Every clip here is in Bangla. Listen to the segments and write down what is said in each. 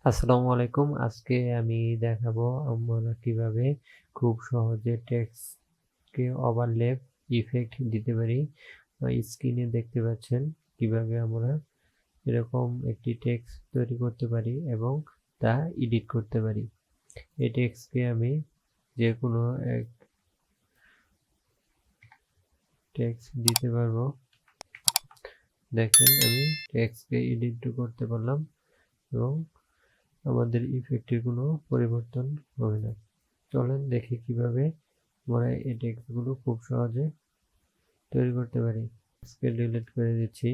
আসসালামু আলাইকুম। আজকে আমি দেখাবো আমরা কিভাবে খুব সহজে টেক্সটকে ওভারল্যাপ ইফেক্ট দিতে পারি। স্ক্রিনে দেখতে পাচ্ছেন কিভাবে আমরা এরকম একটি টেক্সট তৈরি করতে পারি এবং তা এডিট করতে পারি। এই টেক্সটকে আমি যে কোনো এক টেক্সট দিতে পারবো। দেখেন আমি টেক্সটকে এডিট করতে পারলাম এবং আমাদের ইফেক্টের কোনো পরিবর্তন হবে না। চলেন দেখি কিভাবে আমরা এই টেক্সটগুলো খুব সহজে তৈরি করতে পারি। টেক্সটকে ডিলিট করে দিচ্ছি।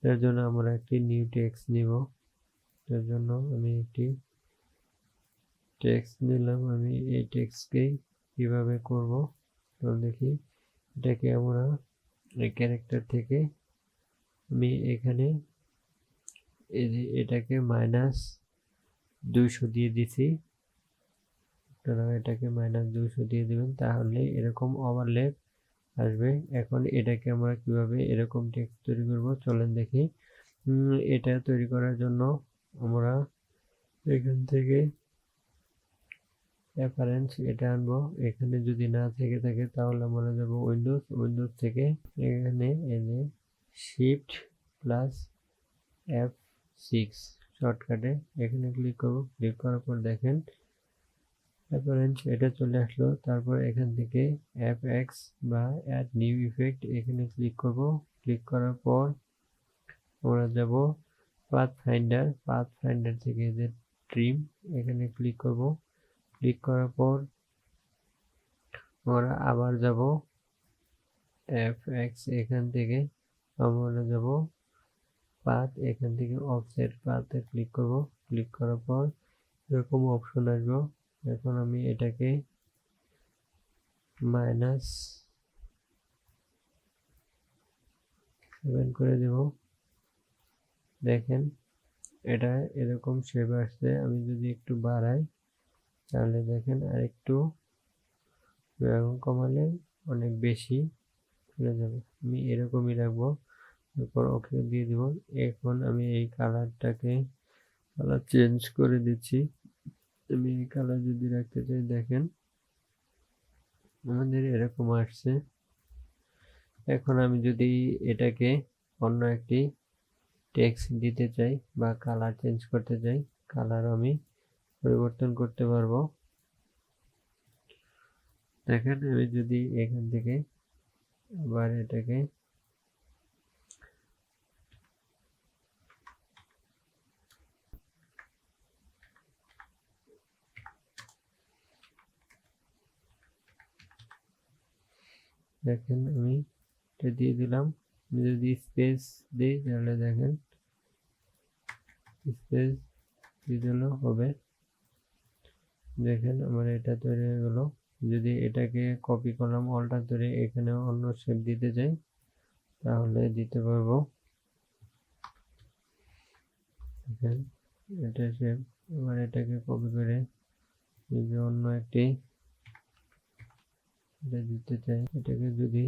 এর জন্য আমরা একটি নিউ টেক্সট নিব। এর জন্য আমি একটি টেক্সট নিলাম। আমি এই টেক্সটকেই কিভাবে করব তো দেখি। এটাকে আমরা এই ক্যারেক্টার থেকে আমি এখানে এটাকে -200 দিয়ে দিছি। আপনারা এটাকে -200 দিয়ে দিবেন, তাহলে এরকম ওভারল্যাপ আসবে। এখন এটাকে আমরা কিভাবে এরকম টেক্সট তৈরি করব চলেন দেখি। এটা তৈরি করার জন্য আমরা এখান থেকে অ্যাপারেন্স এটা আনবো। এখানে যদি না থেকে থাকে তাহলে আমরা যাব উইন্ডোজ থেকে এখানে এই যে শিফট প্লাস F6 শর্টকাটে এখানে ক্লিক করব। ক্লিক করার পর দেখেন অ্যাপারেন্স এটা চলে আসলো। তারপর এখান থেকে fx বা অ্যাড নিউ ইফেক্ট এখানে ক্লিক করব। ক্লিক করার পর আমরা যাব পাথফাইন্ডার থেকে যে ট্রিম এখানে ক্লিক করব। ক্লিক করার পর আমরা আবার যাব fx এখান থেকে আমরা যাব পাথ এখান থেকে অফসেট পাথে ক্লিক করব। ক্লিক করার পর এরকম অপশন আসবে। এখন আমি এটাকে -7 করে দেব। দেখেন এটা এরকম শেপ আসছে। আমি যদি একটু বাড়াই তাহলে দেখেন আর একটু কমালে অনেক বেশি চলে যাবে। আমি এরকমই রাখবো। তারপর ওকে দিয়ে দিব। এখন আমি এই কালারটাকে কালার চেঞ্জ করে দিচ্ছি। আমি এই কালার যদি রাখতে চাই দেখেন আমাদের এরকম আসছে। এখন আমি যদি এটাকে অন্য একটি টেক্সট দিতে চাই বা কালার চেঞ্জ করতে চাই, কালার আমি পরিবর্তন করতে পারবো। দেখেন আমি যদি এখান থেকে আবার এটাকে দেখেন আমি এটা দিয়ে দিলাম। আমি যদি স্পেস দিই তাহলে দেখেন স্পেস দিয়ে দিলেও হবে। দেখেন আমার এটা তৈরি হয়ে গেল। যদি এটাকে কপি করলাম অল্টার ধরে এখানে অন্য শেপ দিতে চাই তাহলে দিতে পারবো। দেখেন এটা শেপ। এবার এটাকে কপি করে যদি অন্য একটি এটা দিতে চাই, এটাকে যদি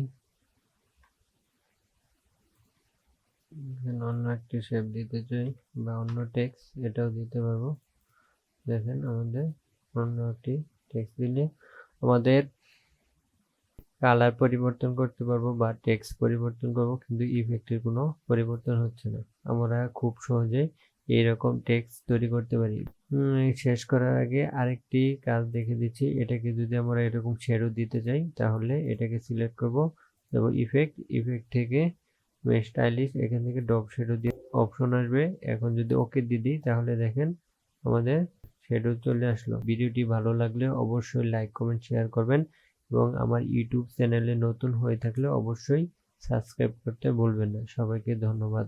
অন্য একটি শেপ দিতে চাই বা অন্য টেক্সট এটাও দিতে পারবো। দেখেন আমাদের অন্য একটি টেক্সট দিলে আমাদের কালার পরিবর্তন করতে পারবো বা টেক্সট পরিবর্তন করবো, কিন্তু ইফেক্টের কোনো পরিবর্তন হচ্ছে না। আমরা খুব সহজে এইরকম টেক্সট তৈরি করতে পারি। শেষ করার আগে আরেকটি কাজ দেখে দিচ্ছি। এটাকে যদি আমরা এরকম শ্যাডো দিতে চাই তাহলে এটাকে সিলেক্ট করব এবং ইফেক্ট থেকে স্টাইলিশ এখান থেকে ড্রপ শ্যাডো দিয়ে অপশন আসবে। এখন যদি ওকে দিয়ে দিই তাহলে দেখেন আমাদের শ্যাডো চলে আসলো। ভিডিওটি ভালো লাগলে অবশ্যই লাইক কমেন্ট শেয়ার করবেন এবং আমার ইউটিউব চ্যানেলে নতুন হয়ে থাকলে অবশ্যই সাবস্ক্রাইব করতে ভুলবেন না। সবাইকে ধন্যবাদ।